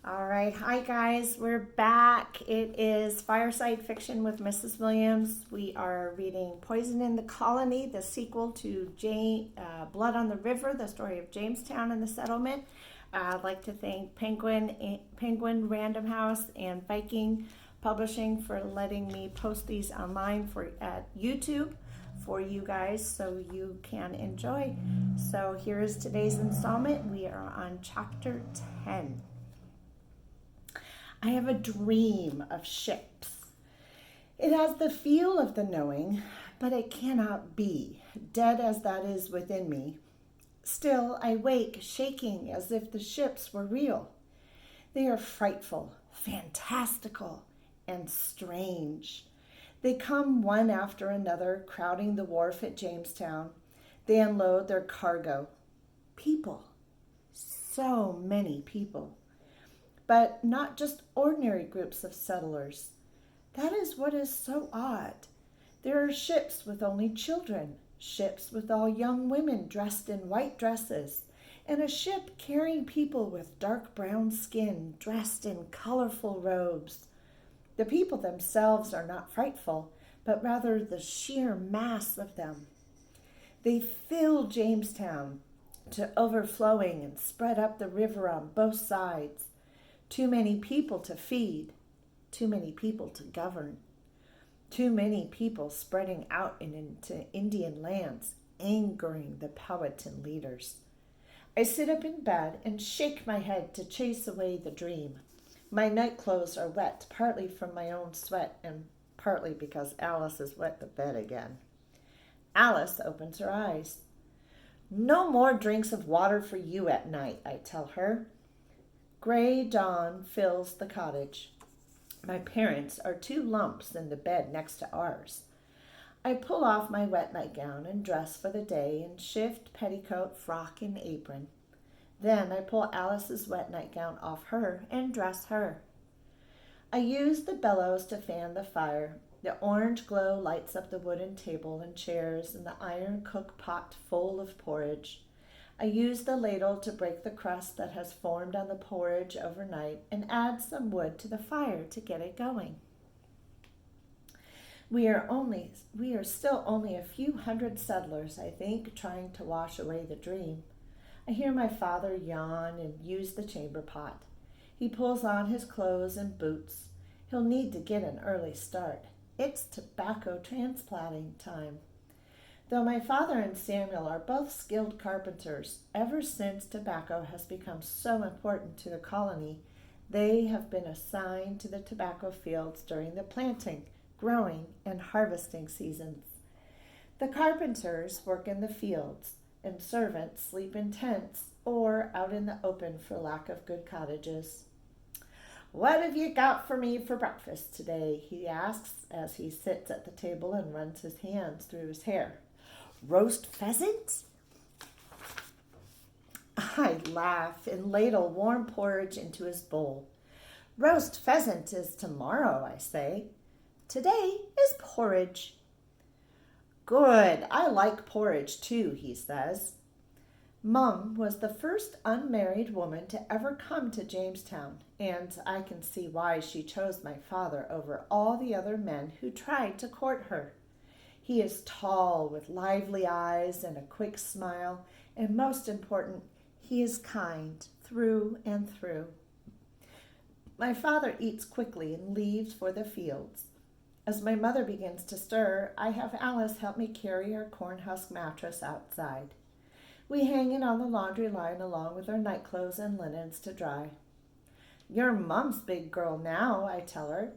All right, hi guys, we're back. It is Fireside Fiction with Mrs. Williams. We are reading Poison in the Colony, the sequel to Blood on the River, the story of Jamestown and the settlement. I'd like to thank Penguin Random House and Viking Publishing for letting me post these online at YouTube for you guys so you can enjoy. So here is today's installment. We are on chapter 10. I have a dream of ships. It has the feel of the knowing, but it cannot be, dead as that is within me. Still, I wake, shaking as if the ships were real. They are frightful, fantastical, and strange. They come one after another, crowding the wharf at Jamestown. They unload their cargo. People. So many people. But not just ordinary groups of settlers. That is what is so odd. There are ships with only children, ships with all young women dressed in white dresses, and a ship carrying people with dark brown skin dressed in colorful robes. The people themselves are not frightful, but rather the sheer mass of them. They fill Jamestown to overflowing and spread up the river on both sides. Too many people to feed, too many people to govern, too many people spreading out into Indian lands, angering the Powhatan leaders. I sit up in bed and shake my head to chase away the dream. My night clothes are wet, partly from my own sweat and partly because Alice has wet the bed again. Alice opens her eyes. "No more drinks of water for you at night," I tell her. Gray dawn fills the cottage. My parents are two lumps in the bed next to ours. I pull off my wet nightgown and dress for the day in shift, petticoat, frock, and apron. Then I pull Alice's wet nightgown off her and dress her. I use the bellows to fan the fire. The orange glow lights up the wooden table and chairs and the iron cook pot full of porridge. I use the ladle to break the crust that has formed on the porridge overnight and add some wood to the fire to get it going. We are still only a few hundred settlers, I think, trying to wash away the dream. I hear my father yawn and use the chamber pot. He pulls on his clothes and boots. He'll need to get an early start. It's tobacco transplanting time. Though my father and Samuel are both skilled carpenters, ever since tobacco has become so important to the colony, they have been assigned to the tobacco fields during the planting, growing, and harvesting seasons. The carpenters work in the fields, and servants sleep in tents or out in the open for lack of good cottages. "What have you got for me for breakfast today?" he asks as he sits at the table and runs his hands through his hair. "Roast pheasant?" I laugh and ladle warm porridge into his bowl. "Roast pheasant is tomorrow," I say. "Today is porridge." "Good, I like porridge too," he says. Mum was the first unmarried woman to ever come to Jamestown, and I can see why she chose my father over all the other men who tried to court her. He is tall, with lively eyes and a quick smile, and most important, he is kind through and through. My father eats quickly and leaves for the fields. As my mother begins to stir, I have Alice help me carry our cornhusk mattress outside. We hang it on the laundry line along with our nightclothes and linens to dry. "You're Mum's big girl now," I tell her.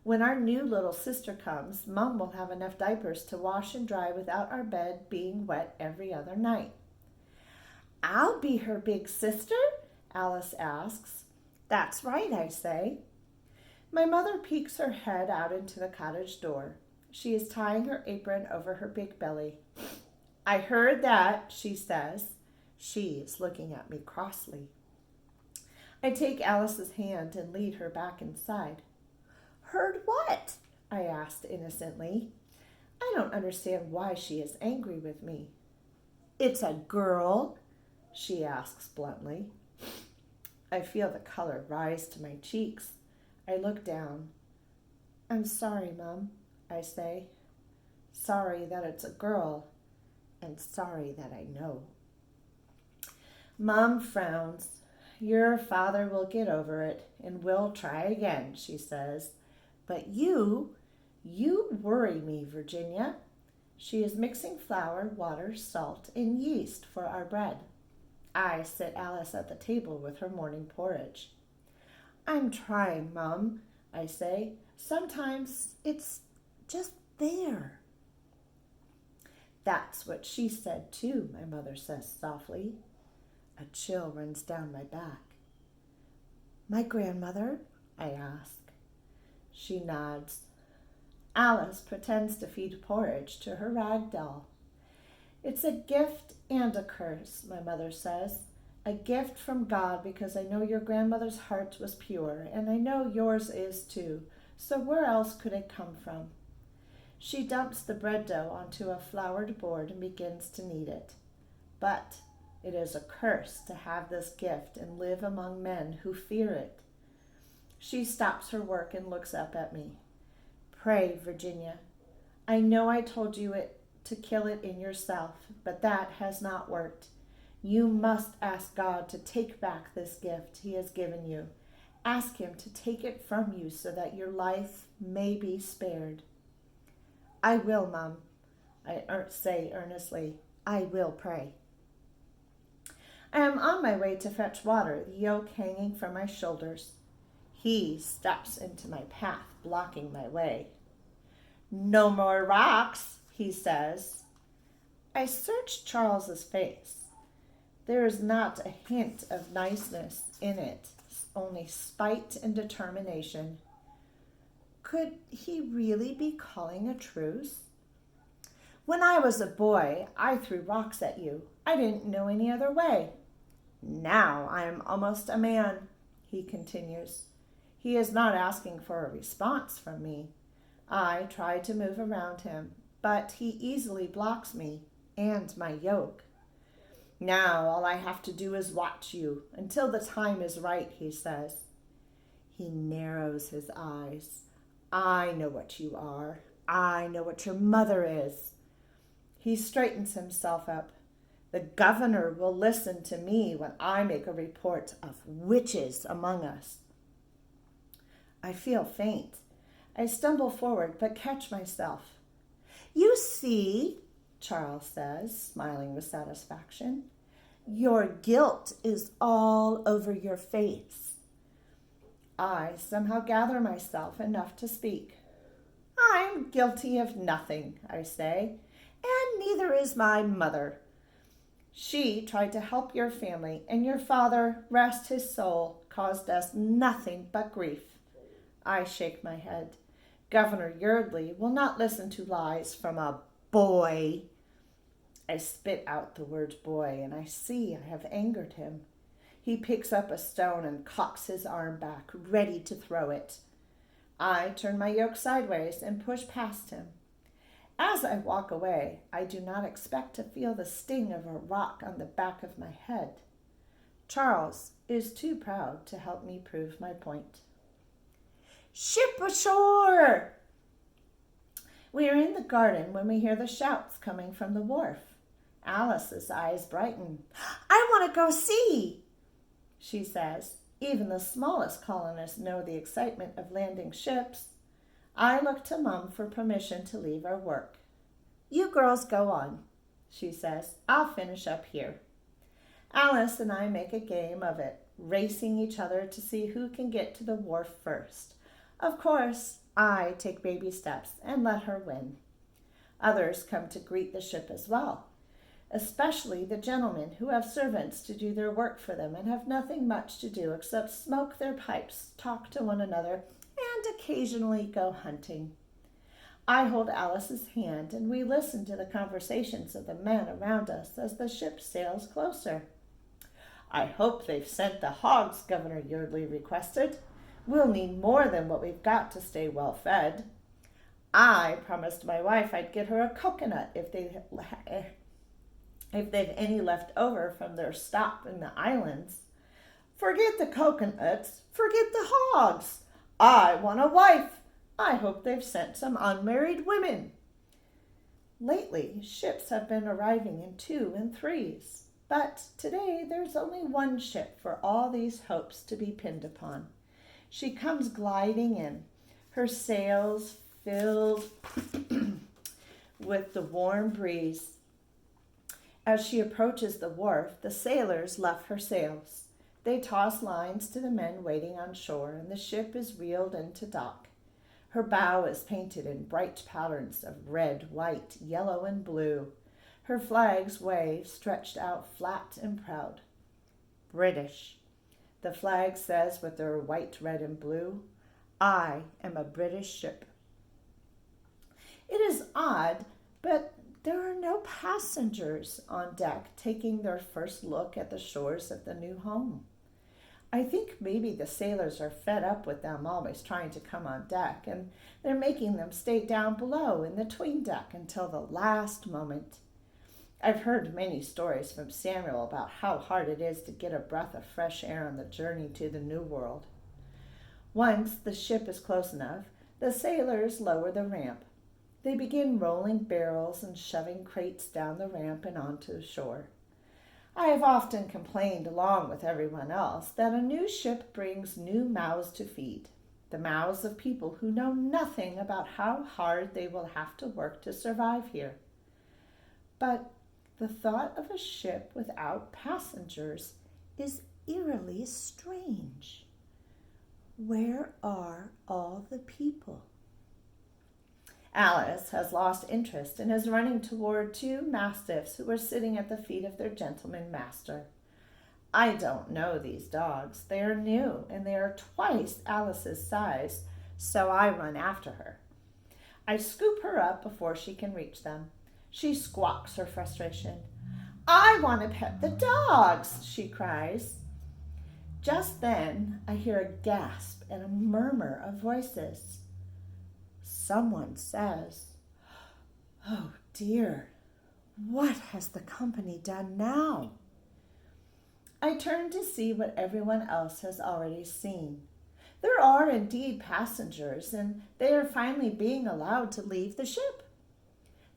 When our new little sister comes, Mum will have enough diapers to wash and dry without our bed being wet every other night. "I'll be her big sister?" Alice asks. "That's right," I say. My mother peeks her head out into the cottage door. She is tying her apron over her big belly. "I heard that," she says. She is looking at me crossly. I take Alice's hand and lead her back inside. "Heard what?" I asked innocently. I don't understand why she is angry with me. "It's a girl?" she asks bluntly. I feel the color rise to my cheeks. I look down. I'm sorry, Mom, I say. Sorry that it's a girl, and sorry that I know. Mom frowns. Your father will get over it, and we'll try again, she says. But you worry me, Virginia. She is mixing flour, water, salt, and yeast for our bread. I sit Alice at the table with her morning porridge. I'm trying, Mum, I say. Sometimes it's just there. That's what she said too, my mother says softly. A chill runs down my back. My grandmother? I ask. She nods. Alice pretends to feed porridge to her rag doll. It's a gift and a curse, my mother says. A gift from God because I know your grandmother's heart was pure, and I know yours is too, so where else could it come from? She dumps the bread dough onto a floured board and begins to knead it. But it is a curse to have this gift and live among men who fear it. She stops her work and looks up at me. Pray, Virginia. I know I told you to kill it in yourself, but that has not worked. You must ask God to take back this gift he has given you. Ask him to take it from you so that your life may be spared. I will, Mom, I say earnestly. I will pray. I am on my way to fetch water, the yoke hanging from my shoulders. He steps into my path, blocking my way. No more rocks, he says. I search Charles's face. There is not a hint of niceness in it, only spite and determination. Could he really be calling a truce? When I was a boy, I threw rocks at you. I didn't know any other way. Now I am almost a man, he continues. He is not asking for a response from me. I try to move around him, but he easily blocks me and my yoke. Now all I have to do is watch you until the time is right, he says. He narrows his eyes. I know what you are. I know what your mother is. He straightens himself up. The governor will listen to me when I make a report of witches among us. I feel faint. I stumble forward, but catch myself. You see, Charles says, smiling with satisfaction, your guilt is all over your face. I somehow gather myself enough to speak. I'm guilty of nothing, I say, and neither is my mother. She tried to help your family, and your father, rest his soul, caused us nothing but grief. I shake my head. Governor Yeardley will not listen to lies from a boy. I spit out the word boy, and I see I have angered him. He picks up a stone and cocks his arm back, ready to throw it. I turn my yoke sideways and push past him. As I walk away, I do not expect to feel the sting of a rock on the back of my head. Charles is too proud to help me prove my point. Ship ashore! We are in the garden when we hear the shouts coming from the wharf. Alice's eyes brighten. I want to go see, she says. Even the smallest colonists know the excitement of landing ships. I look to Mum for permission to leave our work. You girls go on, she says. I'll finish up here. Alice and I make a game of it, racing each other to see who can get to the wharf first. Of course, I take baby steps and let her win. Others come to greet the ship as well, especially the gentlemen who have servants to do their work for them and have nothing much to do except smoke their pipes, talk to one another, and occasionally go hunting. I hold Alice's hand, and we listen to the conversations of the men around us as the ship sails closer. I hope they've sent the hogs, Governor Yeardley requested. We'll need more than what we've got to stay well fed. I promised my wife I'd get her a coconut if they've any left over from their stop in the islands. Forget the coconuts, forget the hogs. I want a wife. I hope they've sent some unmarried women. Lately, ships have been arriving in 2 and 3s, but today there's only one ship for all these hopes to be pinned upon. She comes gliding in, her sails filled with the warm breeze. As she approaches the wharf, the sailors luff her sails. They toss lines to the men waiting on shore, and the ship is reeled into dock. Her bow is painted in bright patterns of red, white, yellow, and blue. Her flags wave, stretched out flat and proud. British. The flag says with their white, red, and blue, I am a British ship. It is odd, but there are no passengers on deck taking their first look at the shores of the new home. I think maybe the sailors are fed up with them always trying to come on deck, and they're making them stay down below in the 'tween deck until the last moment. I've heard many stories from Samuel about how hard it is to get a breath of fresh air on the journey to the New World. Once the ship is close enough, the sailors lower the ramp. They begin rolling barrels and shoving crates down the ramp and onto the shore. I have often complained, along with everyone else, that a new ship brings new mouths to feed, the mouths of people who know nothing about how hard they will have to work to survive here. But the thought of a ship without passengers is eerily strange. Where are all the people? Alice has lost interest and is running toward 2 mastiffs who are sitting at the feet of their gentleman master. I don't know these dogs. They are new and they are twice Alice's size, so I run after her. I scoop her up before she can reach them. She squawks her frustration. I want to pet the dogs, she cries. Just then, I hear a gasp and a murmur of voices. Someone says, "Oh dear, what has the company done now?" I turn to see what everyone else has already seen. There are indeed passengers, and they are finally being allowed to leave the ship.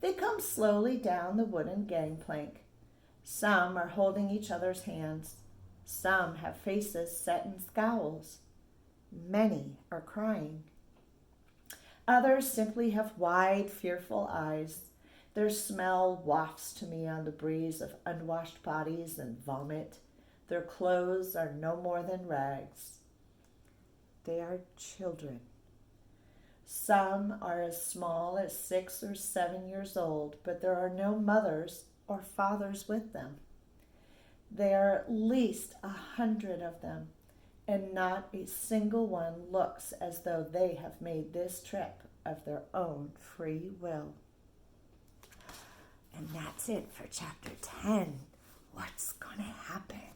They come slowly down the wooden gangplank. Some are holding each other's hands. Some have faces set in scowls. Many are crying. Others simply have wide, fearful eyes. Their smell wafts to me on the breeze of unwashed bodies and vomit. Their clothes are no more than rags. They are children. Some are as small as 6 or 7 years old, but there are no mothers or fathers with them. There are at least 100 of them, and not a single one looks as though they have made this trip of their own free will. And that's it for chapter 10. What's going to happen?